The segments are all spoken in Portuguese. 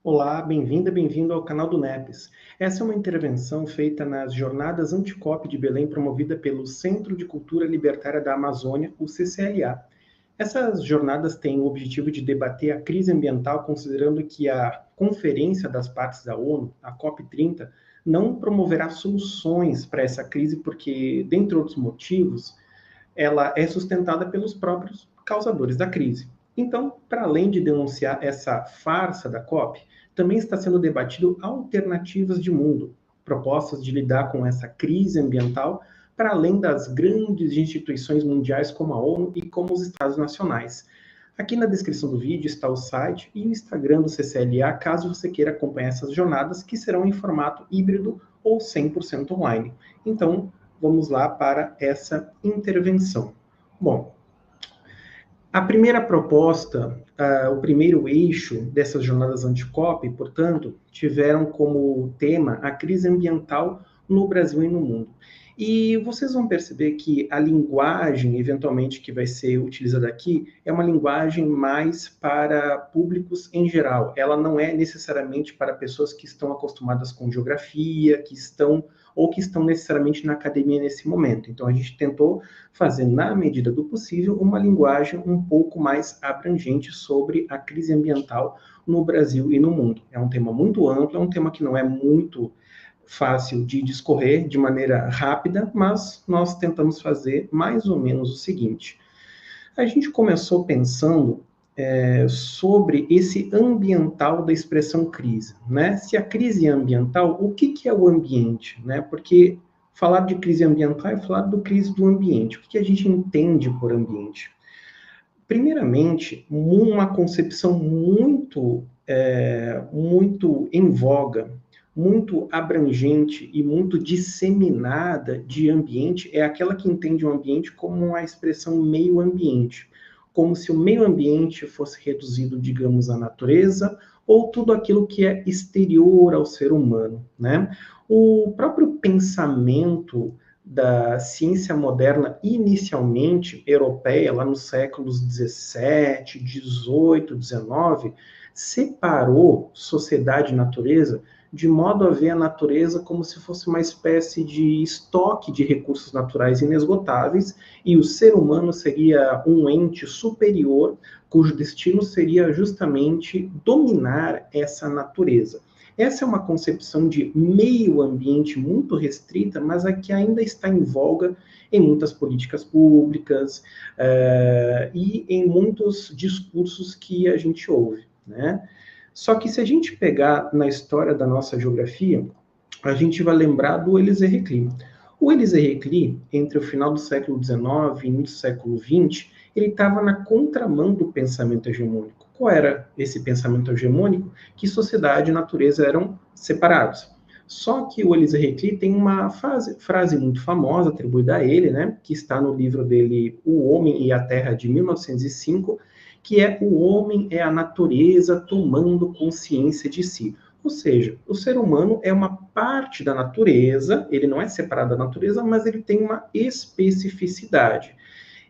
Olá, bem-vinda, bem-vindo ao canal do NEPES. Essa é uma intervenção feita nas Jornadas Anticop de Belém, promovida pelo Centro de Cultura Libertária da Amazônia, o CCLA. Essas jornadas têm o objetivo de debater a crise ambiental, considerando que a Conferência das Partes da ONU, a COP30, não promoverá soluções para essa crise, porque, dentre outros motivos, ela é sustentada pelos próprios causadores da crise. Então, para além de denunciar essa farsa da COP, também está sendo debatido alternativas de mundo, propostas de lidar com essa crise ambiental para além das grandes instituições mundiais como a ONU e como os Estados nacionais. Aqui na descrição do vídeo está o site e o Instagram do CCLA, caso você queira acompanhar essas jornadas, que serão em formato híbrido ou 100% online. Então, vamos lá para essa intervenção. Bom, a primeira proposta, o primeiro eixo dessas jornadas anti-COP, portanto, tiveram como tema a crise ambiental no Brasil e no mundo. E vocês vão perceber que a linguagem, eventualmente, que vai ser utilizada aqui, é uma linguagem mais para públicos em geral. Ela não é necessariamente para pessoas que estão acostumadas com geografia, que estão necessariamente na academia nesse momento. Então, a gente tentou fazer, na medida do possível, uma linguagem um pouco mais abrangente sobre a crise ambiental no Brasil e no mundo. É um tema muito amplo, é um tema que não é muito fácil de discorrer de maneira rápida, mas nós tentamos fazer mais ou menos o seguinte. A gente começou pensando sobre esse ambiental da expressão crise, né? Se a crise é ambiental, o que é o ambiente, né? Porque falar de crise ambiental é falar do crise do ambiente. O que a gente entende por ambiente? Primeiramente, uma concepção muito em voga, muito abrangente e muito disseminada de ambiente é aquela que entende o ambiente como a expressão meio ambiente, como se o meio ambiente fosse reduzido, digamos, à natureza ou tudo aquilo que é exterior ao ser humano, né? O próprio pensamento da ciência moderna, inicialmente europeia, lá nos séculos 17, 18, 19, separou sociedade e natureza de modo a ver a natureza como se fosse uma espécie de estoque de recursos naturais inesgotáveis, e o ser humano seria um ente superior, cujo destino seria justamente dominar essa natureza. Essa é uma concepção de meio ambiente muito restrita, mas a que ainda está em voga em muitas políticas públicas e em muitos discursos que a gente ouve, né? Só que se a gente pegar na história da nossa geografia, a gente vai lembrar do Elisée Reclus. O Elisée Reclus, entre o final do século XIX e início do século XX, ele estava na contramão do pensamento hegemônico. Qual era esse pensamento hegemônico? Que sociedade e natureza eram separados. Só que o Elisée Reclus tem uma frase muito famosa atribuída a ele, né, que está no livro dele O Homem e a Terra, de 1905, que é o homem é a natureza tomando consciência de si. Ou seja, o ser humano é uma parte da natureza, ele não é separado da natureza, mas ele tem uma especificidade.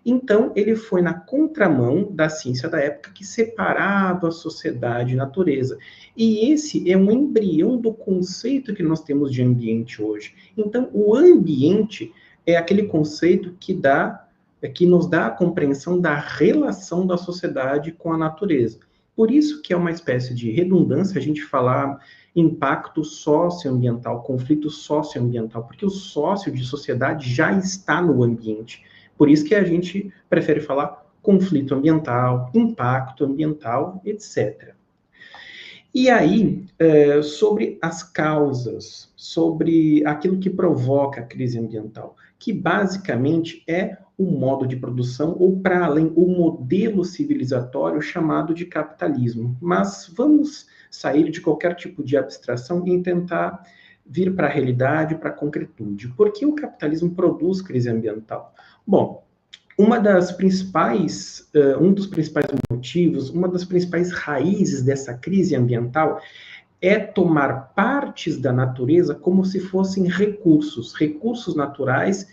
Então, ele foi na contramão da ciência da época que separava a sociedade e a natureza. E esse é um embrião do conceito que nós temos de ambiente hoje. Então, o ambiente é aquele conceito que nos dá a compreensão da relação da sociedade com a natureza. Por isso que é uma espécie de redundância a gente falar impacto socioambiental, conflito socioambiental, porque o sócio de sociedade já está no ambiente. Por isso que a gente prefere falar conflito ambiental, impacto ambiental, etc. E aí, sobre as causas, sobre aquilo que provoca a crise ambiental, que basicamente é o modo de produção, ou para além, o modelo civilizatório chamado de capitalismo. Mas vamos sair de qualquer tipo de abstração e tentar vir para a realidade, para a concretude. Por que o capitalismo produz crise ambiental? Bom, um dos principais motivos, uma das principais raízes dessa crise ambiental é tomar partes da natureza como se fossem recursos naturais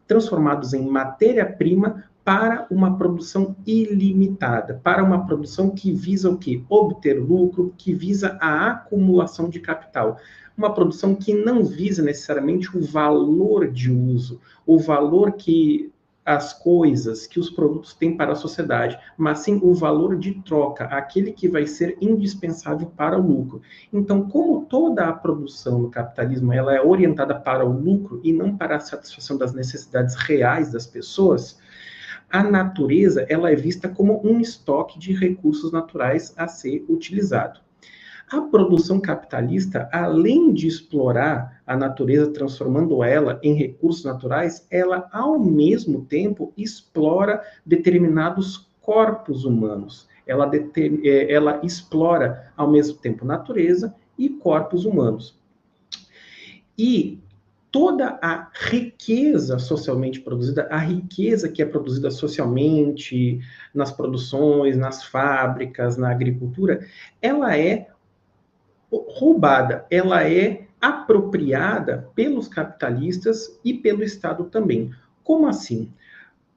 transformados em matéria-prima para uma produção ilimitada, para uma produção que visa o quê? Obter lucro, que visa a acumulação de capital. Uma produção que não visa necessariamente o valor de uso, o valor que as coisas, que os produtos têm para a sociedade, mas sim o valor de troca, aquele que vai ser indispensável para o lucro. Então, como toda a produção no capitalismo ela é orientada para o lucro e não para a satisfação das necessidades reais das pessoas, a natureza ela é vista como um estoque de recursos naturais a ser utilizado. A produção capitalista, além de explorar a natureza, transformando ela em recursos naturais, ela, ao mesmo tempo, explora determinados corpos humanos. Ela explora, ao mesmo tempo, natureza e corpos humanos. E toda a riqueza socialmente produzida, a riqueza que é produzida socialmente, nas produções, nas fábricas, na agricultura, ela é roubada, ela é apropriada pelos capitalistas e pelo Estado também. Como assim?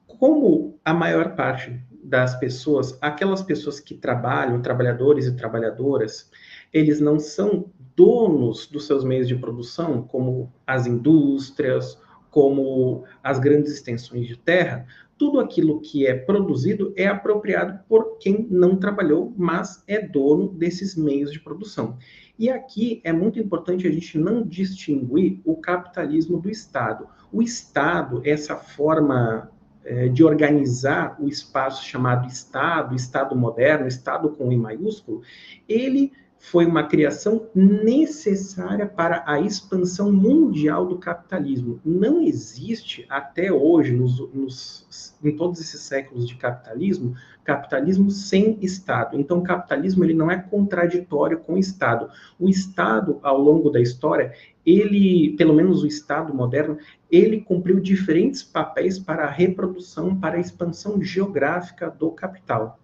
Como a maior parte das pessoas, aquelas pessoas que trabalham, trabalhadores e trabalhadoras, eles não são donos dos seus meios de produção, como as indústrias, como as grandes extensões de terra, tudo aquilo que é produzido é apropriado por quem não trabalhou, mas é dono desses meios de produção. E aqui é muito importante a gente não distinguir o capitalismo do Estado. O Estado, essa forma de organizar o espaço chamado Estado, Estado moderno, Estado com I maiúsculo, ele foi uma criação necessária para a expansão mundial do capitalismo. Não existe até hoje, em todos esses séculos de capitalismo, capitalismo sem Estado. Então, o capitalismo ele não é contraditório com o Estado. O Estado, ao longo da história, ele, pelo menos o Estado moderno, ele cumpriu diferentes papéis para a reprodução, para a expansão geográfica do capital.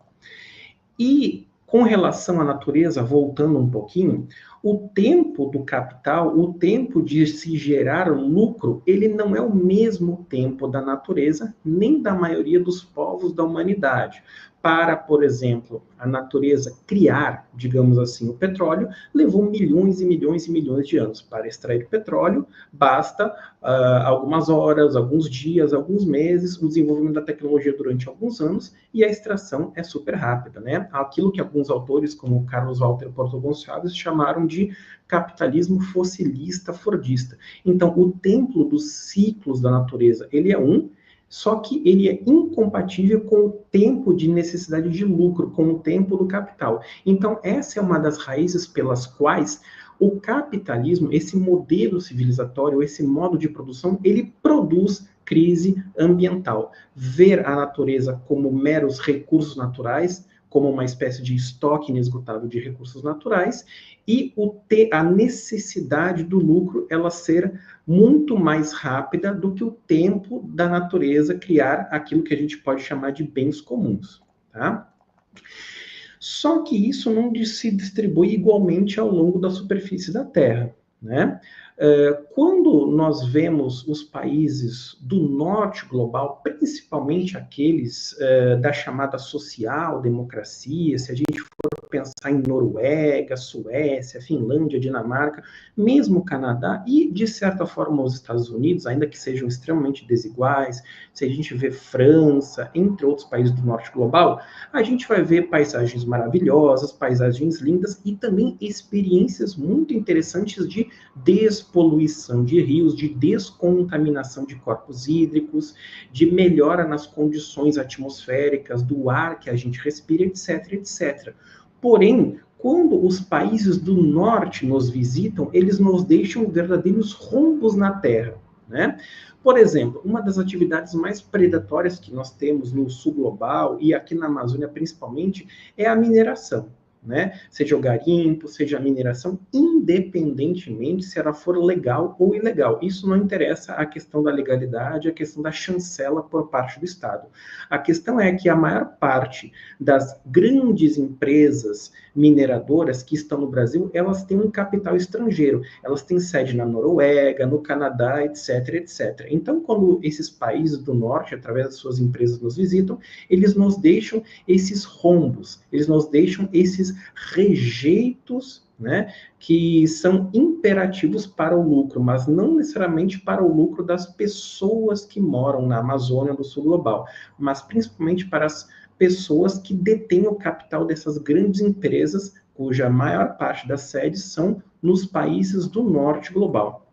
E com relação à natureza, voltando um pouquinho, o tempo do capital, o tempo de se gerar lucro, ele não é o mesmo tempo da natureza, nem da maioria dos povos da humanidade. Para, por exemplo, a natureza criar, digamos assim, o petróleo, levou milhões e milhões e milhões de anos. Para extrair petróleo, basta algumas horas, alguns dias, alguns meses, o desenvolvimento da tecnologia durante alguns anos, e a extração é super rápida, né? Aquilo que alguns autores, como Carlos Walter Porto Gonçalves, chamaram de capitalismo fossilista fordista. Então, o tempo dos ciclos da natureza, ele é só que ele é incompatível com o tempo de necessidade de lucro, com o tempo do capital. Então, essa é uma das raízes pelas quais o capitalismo, esse modelo civilizatório, esse modo de produção, ele produz crise ambiental. Ver a natureza como meros recursos naturais, como uma espécie de estoque inesgotável de recursos naturais, e a necessidade do lucro ela ser muito mais rápida do que o tempo da natureza criar aquilo que a gente pode chamar de bens comuns, tá? Só que isso não se distribui igualmente ao longo da superfície da Terra, né? Quando nós vemos os países do norte global, principalmente aqueles da chamada social-democracia, se a gente for pensar em Noruega, Suécia, Finlândia, Dinamarca, mesmo o Canadá e, de certa forma, os Estados Unidos, ainda que sejam extremamente desiguais, se a gente vê França, entre outros países do norte global, a gente vai ver paisagens maravilhosas, paisagens lindas e também experiências muito interessantes de despoluição de rios, de descontaminação de corpos hídricos, de melhora nas condições atmosféricas, do ar que a gente respira, etc, etc. Porém, quando os países do norte nos visitam, eles nos deixam verdadeiros rombos na terra, né? Por exemplo, uma das atividades mais predatórias que nós temos no sul global e aqui na Amazônia principalmente é a mineração, né? Seja o garimpo, seja a mineração, independentemente se ela for legal ou ilegal. Isso não interessa a questão da legalidade, a questão da chancela por parte do Estado. A questão é que a maior parte das grandes empresas mineradoras que estão no Brasil, elas têm um capital estrangeiro. Elas têm sede na Noruega, no Canadá, etc, etc. Então, quando esses países do norte, através das suas empresas, nos visitam, eles nos deixam esses rombos, eles nos deixam esses rejeitos, né, que são imperativos para o lucro, mas não necessariamente para o lucro das pessoas que moram na Amazônia do Sul Global, mas principalmente para as pessoas que detêm o capital dessas grandes empresas, cuja maior parte das sedes são nos países do norte global.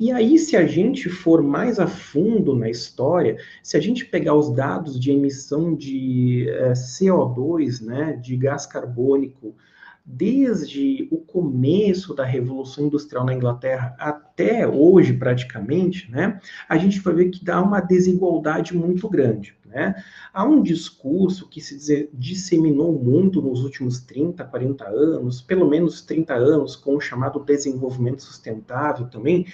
E aí, se a gente for mais a fundo na história, se a gente pegar os dados de emissão de CO2, né, de gás carbônico, desde o começo da Revolução Industrial na Inglaterra até hoje, praticamente, né, a gente vai ver que dá uma desigualdade muito grande. Né? Há um discurso que se disseminou muito nos últimos 30, 40 anos, pelo menos 30 anos, com o chamado desenvolvimento sustentável também,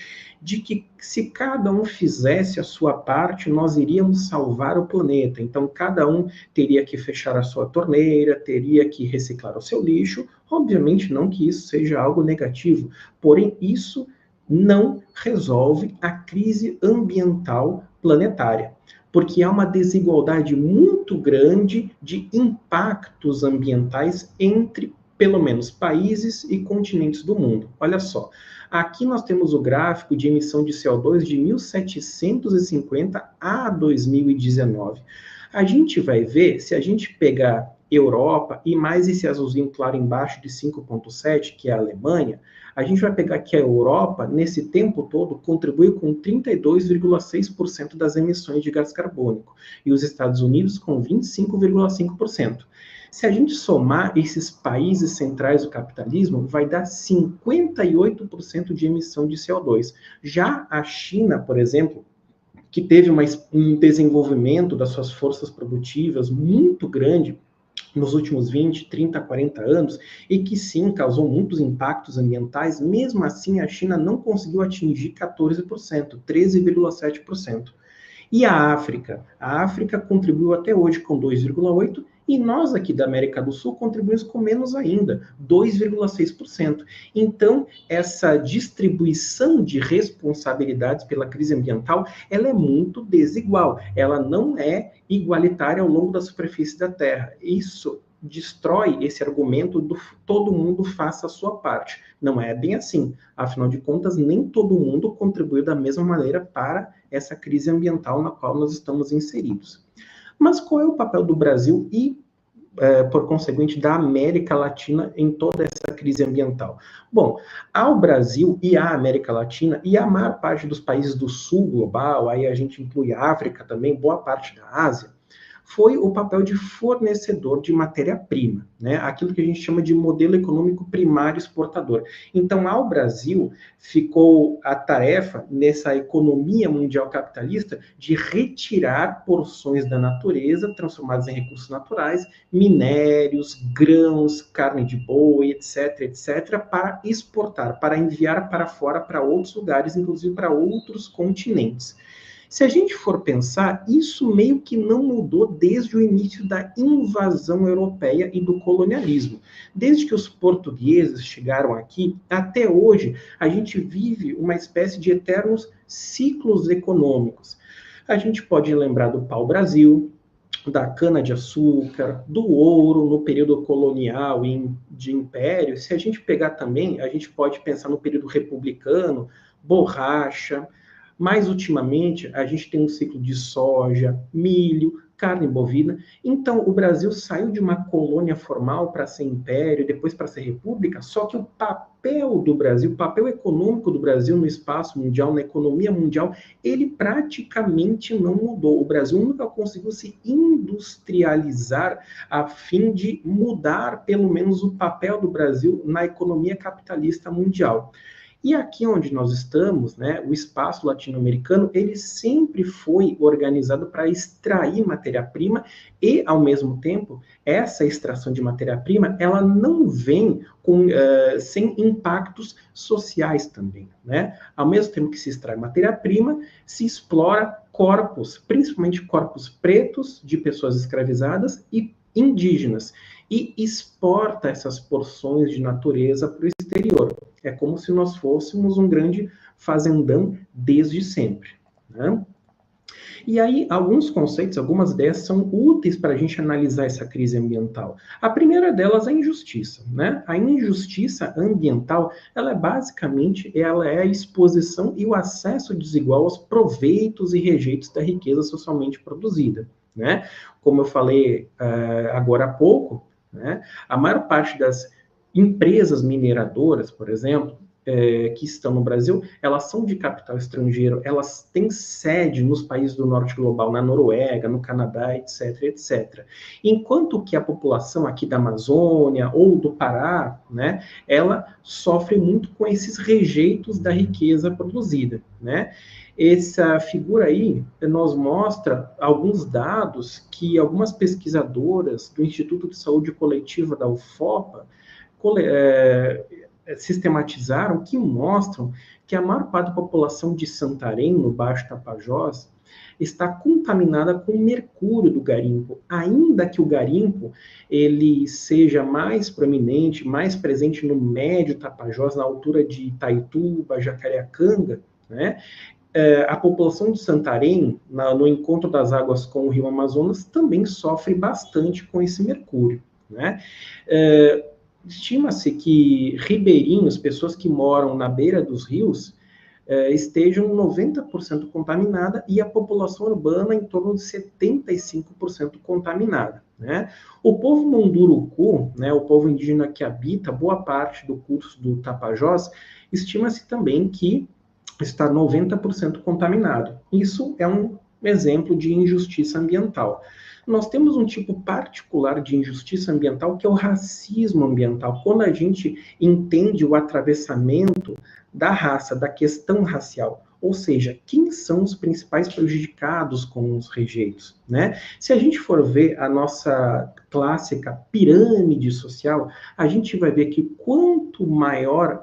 de que se cada um fizesse a sua parte, nós iríamos salvar o planeta. Então, cada um teria que fechar a sua torneira, teria que reciclar o seu lixo. Obviamente, não que isso seja algo negativo, porém, isso não resolve a crise ambiental planetária, porque há uma desigualdade muito grande de impactos ambientais entre, pelo menos, países e continentes do mundo. Olha só, aqui nós temos o gráfico de emissão de CO2 de 1750 a 2019. A gente vai ver, se a gente pegar Europa e mais esse azulzinho claro embaixo de 5,7, que é a Alemanha, a gente vai pegar que a Europa, nesse tempo todo, contribuiu com 32,6% das emissões de gás carbônico, e os Estados Unidos com 25,5%. Se a gente somar esses países centrais do capitalismo, vai dar 58% de emissão de CO2. Já a China, por exemplo, que teve um desenvolvimento das suas forças produtivas muito grande nos últimos 20, 30, 40 anos, e que sim, causou muitos impactos ambientais, mesmo assim a China não conseguiu atingir 14%, 13,7%. E a África? A África contribuiu até hoje com 2,8%, e nós aqui da América do Sul contribuímos com menos ainda, 2,6%. Então, essa distribuição de responsabilidades pela crise ambiental, ela é muito desigual, ela não é igualitária ao longo da superfície da Terra. Isso destrói esse argumento do todo mundo faça a sua parte. Não é bem assim. Afinal de contas, nem todo mundo contribuiu da mesma maneira para essa crise ambiental na qual nós estamos inseridos. Mas qual é o papel do Brasil e, por conseguinte, da América Latina em toda essa crise ambiental? Bom, ao Brasil e à América Latina e a maior parte dos países do sul global, aí a gente inclui a África também, boa parte da Ásia, foi o papel de fornecedor de matéria-prima, né? Aquilo que a gente chama de modelo econômico primário exportador. Então, ao Brasil, ficou a tarefa, nessa economia mundial capitalista, de retirar porções da natureza, transformadas em recursos naturais, minérios, grãos, carne de boi, etc., etc., para exportar, para enviar para fora, para outros lugares, inclusive para outros continentes. Se a gente for pensar, isso meio que não mudou desde o início da invasão europeia e do colonialismo. Desde que os portugueses chegaram aqui, até hoje, a gente vive uma espécie de eternos ciclos econômicos. A gente pode lembrar do pau-brasil, da cana-de-açúcar, do ouro no período colonial e de império. Se a gente pegar também, a gente pode pensar no período republicano, borracha. Mais ultimamente, a gente tem um ciclo de soja, milho, carne bovina. Então, o Brasil saiu de uma colônia formal para ser império, depois para ser república, só que o papel do Brasil, o papel econômico do Brasil no espaço mundial, na economia mundial, ele praticamente não mudou. O Brasil nunca conseguiu se industrializar a fim de mudar, pelo menos, o papel do Brasil na economia capitalista mundial. E aqui onde nós estamos, né, o espaço latino-americano, ele sempre foi organizado para extrair matéria-prima e, ao mesmo tempo, essa extração de matéria-prima, ela não vem sem impactos sociais também, né? Ao mesmo tempo que se extrai matéria-prima, se explora corpos, principalmente corpos pretos de pessoas escravizadas e indígenas, e exporta essas porções de natureza para o exterior. É como se nós fôssemos um grande fazendão desde sempre, né? E aí, alguns conceitos, algumas ideias são úteis para a gente analisar essa crise ambiental. A primeira delas é a injustiça, né? A injustiça ambiental, ela é basicamente, ela é a exposição e o acesso desigual aos proveitos e rejeitos da riqueza socialmente produzida, né? Como eu falei agora há pouco, né? A maior parte das empresas mineradoras, por exemplo, que estão no Brasil, elas são de capital estrangeiro, elas têm sede nos países do norte global, na Noruega, no Canadá, etc, etc. Enquanto que a população aqui da Amazônia ou do Pará, né, ela sofre muito com esses rejeitos da riqueza produzida, né? Essa figura aí nos mostra alguns dados que algumas pesquisadoras do Instituto de Saúde Coletiva da UFOPA sistematizaram, que mostram que a maior parte da população de Santarém, no Baixo Tapajós, está contaminada com mercúrio do garimpo, ainda que o garimpo ele seja mais proeminente, mais presente no Médio Tapajós, na altura de Itaituba, Jacareacanga, né? A população de Santarém, no encontro das águas com o rio Amazonas, também sofre bastante com esse mercúrio, né? Estima-se que ribeirinhos, pessoas que moram na beira dos rios, estejam 90% contaminada e a população urbana em torno de 75% contaminada, né? O povo Munduruku, né, o povo indígena que habita boa parte do curso do Tapajós, estima-se também que está 90% contaminado. Isso é um exemplo de injustiça ambiental. Nós temos um tipo particular de injustiça ambiental, que é o racismo ambiental, quando a gente entende o atravessamento da raça, da questão racial. Ou seja, quem são os principais prejudicados com os rejeitos, né? Se a gente for ver a nossa clássica pirâmide social, a gente vai ver que quanto maior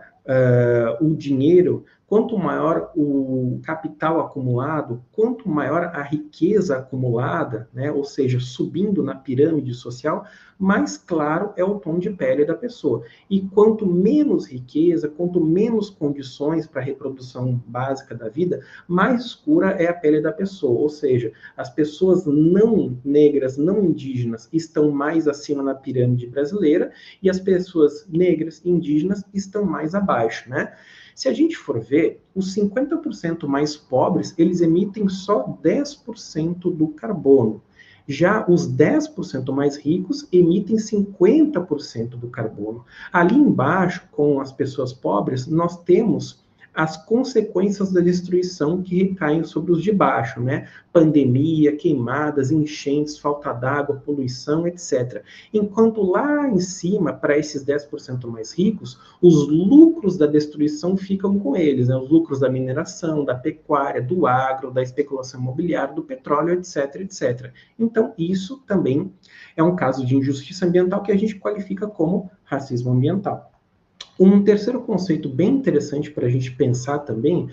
o dinheiro, quanto maior o capital acumulado, quanto maior a riqueza acumulada, né, ou seja, subindo na pirâmide social, mais claro é o tom de pele da pessoa. E quanto menos riqueza, quanto menos condições para a reprodução básica da vida, mais escura é a pele da pessoa. Ou seja, as pessoas não negras, não indígenas, estão mais acima na pirâmide brasileira e as pessoas negras e indígenas estão mais abaixo, né? Se a gente for ver, os 50% mais pobres, eles emitem só 10% do carbono. Já os 10% mais ricos emitem 50% do carbono. Ali embaixo, com as pessoas pobres, nós temos as consequências da destruição que recaem sobre os de baixo, né? Pandemia, queimadas, enchentes, falta d'água, poluição, etc. Enquanto lá em cima, para esses 10% mais ricos, os lucros da destruição ficam com eles, né? Os lucros da mineração, da pecuária, do agro, da especulação imobiliária, do petróleo, etc, etc. Então, isso também é um caso de injustiça ambiental que a gente qualifica como racismo ambiental. Um terceiro conceito bem interessante para a gente pensar também,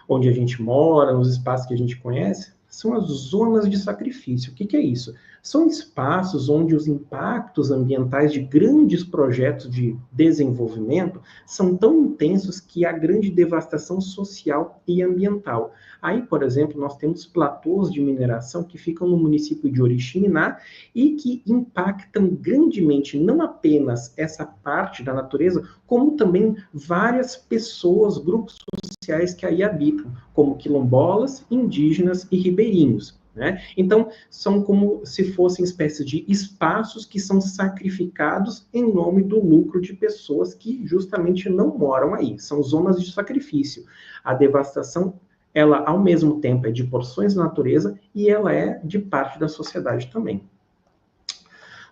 onde a gente mora, nos espaços que a gente conhece, são as zonas de sacrifício. O que é isso? São espaços onde os impactos ambientais de grandes projetos de desenvolvimento são tão intensos que há grande devastação social e ambiental. Aí, por exemplo, nós temos platôs de mineração que ficam no município de Oriximiná e que impactam grandemente não apenas essa parte da natureza, como também várias pessoas, grupos sociais que aí habitam, como quilombolas, indígenas e ribeirinhos, né? Então, são como se fossem espécies de espaços que são sacrificados em nome do lucro de pessoas que justamente não moram aí. São zonas de sacrifício. A devastação, ela, ao mesmo tempo, é de porções da natureza e ela é de parte da sociedade também.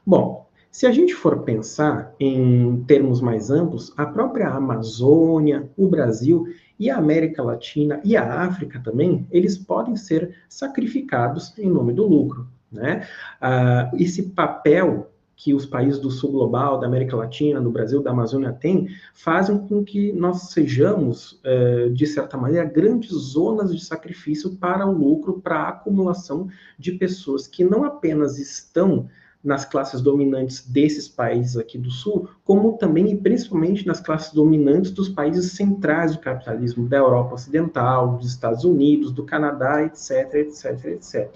Bom, Se a gente for pensar em termos mais amplos, a própria Amazônia, o Brasil e a América Latina e a África também, eles podem ser sacrificados em nome do lucro, né? Esse papel que os países do sul global, da América Latina, do Brasil, da Amazônia têm, fazem com que nós sejamos, de certa maneira, grandes zonas de sacrifício para o lucro, para a acumulação de pessoas que não apenas estão nas classes dominantes desses países aqui do Sul, como também e principalmente nas classes dominantes dos países centrais do capitalismo, da Europa Ocidental, dos Estados Unidos, do Canadá, etc, etc, etc.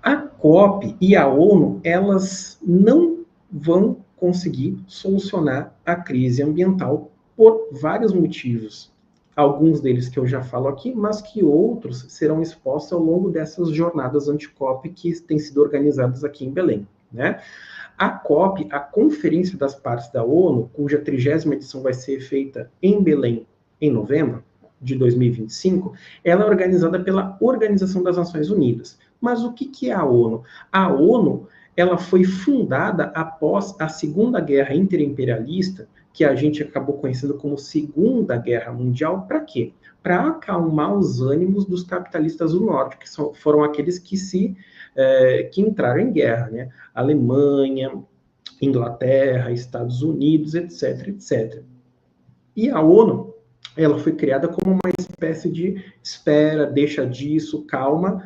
A COP e a ONU, elas não vão conseguir solucionar a crise ambiental por vários motivos. Alguns deles que eu já falo aqui, mas que outros serão expostos ao longo dessas jornadas anti-COP que têm sido organizadas aqui em Belém, né? A COP, a Conferência das Partes da ONU, cuja 30ª edição vai ser feita em Belém em novembro de 2025, ela é organizada pela Organização das Nações Unidas. Mas o que é a ONU? A ONU, ela foi fundada após a Segunda Guerra Interimperialista, que a gente acabou conhecendo como Segunda Guerra Mundial, para quê? Para acalmar os ânimos dos capitalistas do Norte, que foram aqueles que que entraram em guerra, né? Alemanha, Inglaterra, Estados Unidos, etc, etc. E a ONU, ela foi criada como uma espécie de espera, deixa disso, calma,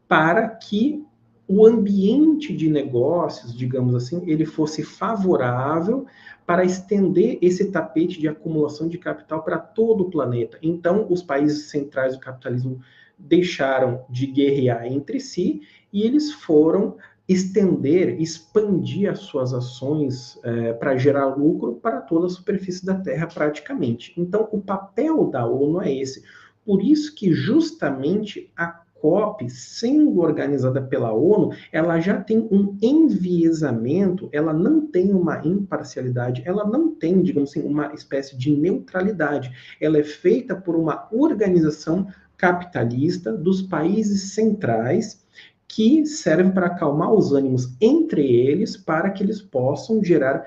para que o ambiente de negócios, digamos assim, ele fosse favorável para estender esse tapete de acumulação de capital para todo o planeta. Então, os países centrais do capitalismo deixaram de guerrear entre si e eles foram estender, expandir as suas ações para gerar lucro para toda a superfície da Terra praticamente. Então, o papel da ONU é esse. Por isso que justamente a COP, sendo organizada pela ONU, ela já tem um enviesamento, ela não tem uma imparcialidade, ela não tem, digamos assim, uma espécie de neutralidade. Ela é feita por uma organização capitalista dos países centrais que serve para acalmar os ânimos entre eles, para que eles possam gerar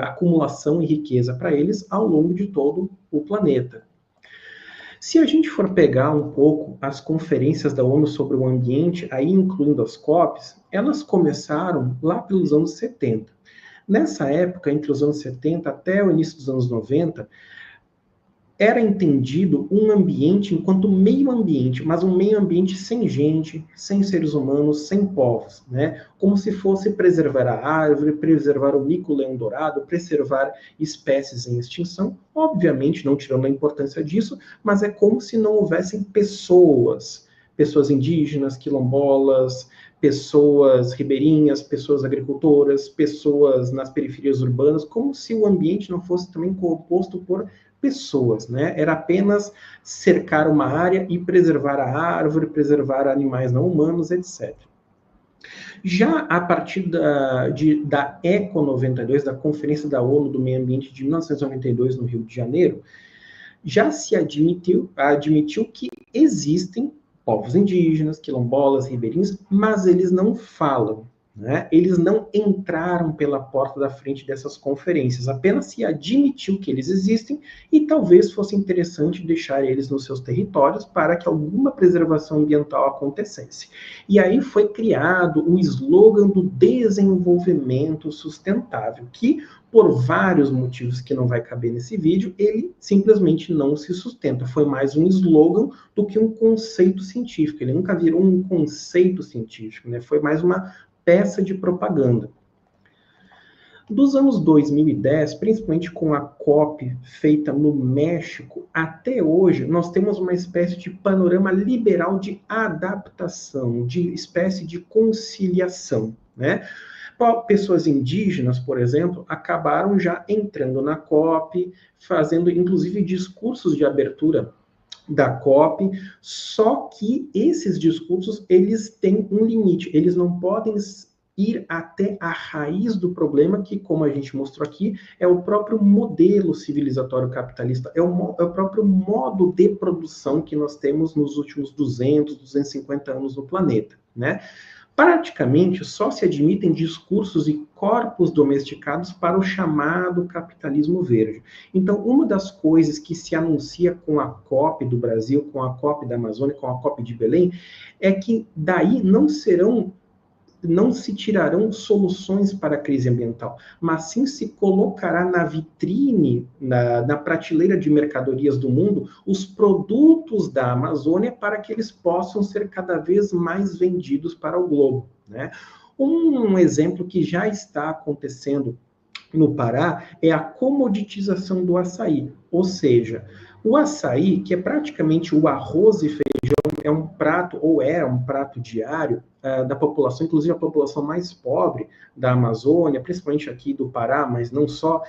acumulação e riqueza para eles ao longo de todo o planeta. Se a gente for pegar um pouco as conferências da ONU sobre o ambiente, aí incluindo as COPs, elas começaram lá pelos anos 70. Nessa época, entre os anos 70 até o início dos anos 90, era entendido um ambiente enquanto meio ambiente, mas um meio ambiente sem gente, sem seres humanos, sem povos, né? Como se fosse preservar a árvore, preservar o mico-leão-dourado, preservar espécies em extinção, obviamente não tirando a importância disso, mas é como se não houvessem pessoas indígenas, quilombolas, pessoas ribeirinhas, pessoas agricultoras, pessoas nas periferias urbanas, como se o ambiente não fosse também composto por pessoas, né? Era apenas cercar uma área e preservar a árvore, preservar animais não humanos, etc. Já a partir da ECO 92, da Conferência da ONU do Meio Ambiente de 1992, no Rio de Janeiro, já se admitiu que existem povos indígenas, quilombolas, ribeirinhos, mas eles não falam. Né? Eles não entraram pela porta da frente dessas conferências, apenas se admitiu que eles existem e talvez fosse interessante deixar eles nos seus territórios para que alguma preservação ambiental acontecesse. E aí foi criado o slogan do desenvolvimento sustentável, que, por vários motivos que não vai caber nesse vídeo, ele simplesmente não se sustenta. Foi mais um slogan do que um conceito científico. Ele nunca virou um conceito científico, né? Foi mais uma peça de propaganda. Dos anos 2010, principalmente com a COP feita no México, até hoje, nós temos uma espécie de panorama liberal de adaptação, de espécie de conciliação, né? Pessoas indígenas, por exemplo, acabaram já entrando na COP, fazendo inclusive discursos de abertura da COP, só que esses discursos, eles têm um limite, eles não podem ir até a raiz do problema, que, como a gente mostrou aqui, é o próprio modelo civilizatório capitalista, é o próprio modo de produção que nós temos nos últimos 200, 250 anos no planeta, né? praticamente só se admitem discursos e corpos domesticados para o chamado capitalismo verde. Então, uma das coisas que se anuncia com a COP do Brasil, com a COP da Amazônia, com a COP de Belém, é que daí não se tirarão soluções para a crise ambiental, mas sim se colocará na vitrine, na prateleira de mercadorias do mundo, os produtos da Amazônia para que eles possam ser cada vez mais vendidos para o globo, né? Um exemplo que já está acontecendo no Pará é a comoditização do açaí, ou seja, o açaí, que é praticamente o arroz e é um prato, ou era um prato diário da população, inclusive a população mais pobre da Amazônia, principalmente aqui do Pará, mas não só,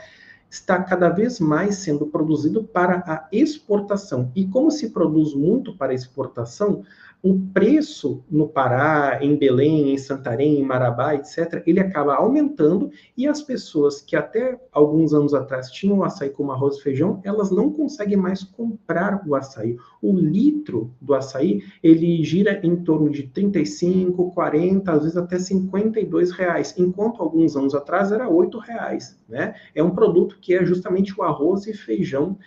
está cada vez mais sendo produzido para a exportação. E como se produz muito para exportação, o preço no Pará, em Belém, em Santarém, em Marabá, etc., ele acaba aumentando e as pessoas que até alguns anos atrás tinham o açaí como arroz e feijão, elas não conseguem mais comprar o açaí. O litro do açaí, ele gira em torno de 35, 40, às vezes até 52 reais, enquanto alguns anos atrás era 8 reais, né? É um produto que é justamente o arroz e feijão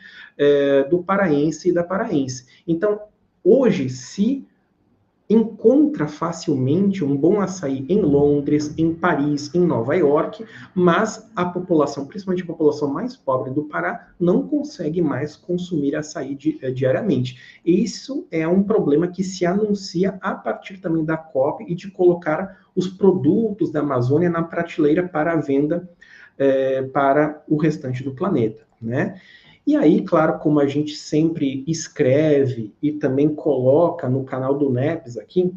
do paraense e da paraense. Então, hoje, se encontra facilmente um bom açaí em Londres, em Paris, em Nova York, mas a população, principalmente a população mais pobre do Pará, não consegue mais consumir açaí diariamente. Isso é um problema que se anuncia a partir também da COP e de colocar os produtos da Amazônia na prateleira para a venda para o restante do planeta, né? E aí, claro, como a gente sempre escreve e também coloca no canal do NEPS aqui,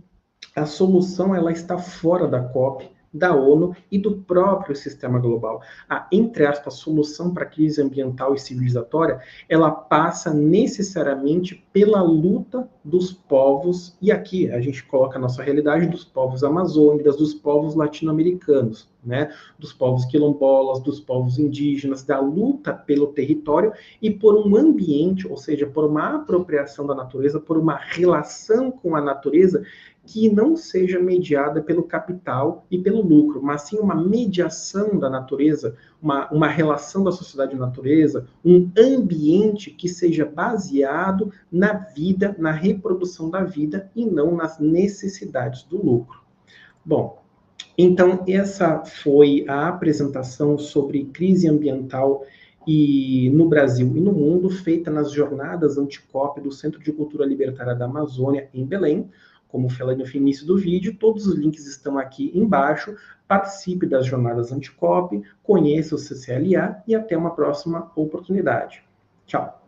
a solução ela está fora da COP, da ONU e do próprio sistema global. A, entre aspas, solução para a crise ambiental e civilizatória, ela passa necessariamente pela luta dos povos, e aqui a gente coloca a nossa realidade dos povos amazônicos, dos povos latino-americanos, né? Dos povos quilombolas, dos povos indígenas, da luta pelo território e por um ambiente, ou seja, por uma apropriação da natureza, por uma relação com a natureza que não seja mediada pelo capital e pelo lucro, mas sim uma mediação da natureza, uma relação da sociedade e natureza, um ambiente que seja baseado na vida, na reprodução da vida e não nas necessidades do lucro. Bom, então essa foi a apresentação sobre crise ambiental e no Brasil e no mundo, feita nas jornadas anti-COP do Centro de Cultura Libertária da Amazônia, em Belém. Como falei no início do vídeo, todos os links estão aqui embaixo. Participe das jornadas anti-COP, conheça o CCLA e até uma próxima oportunidade. Tchau!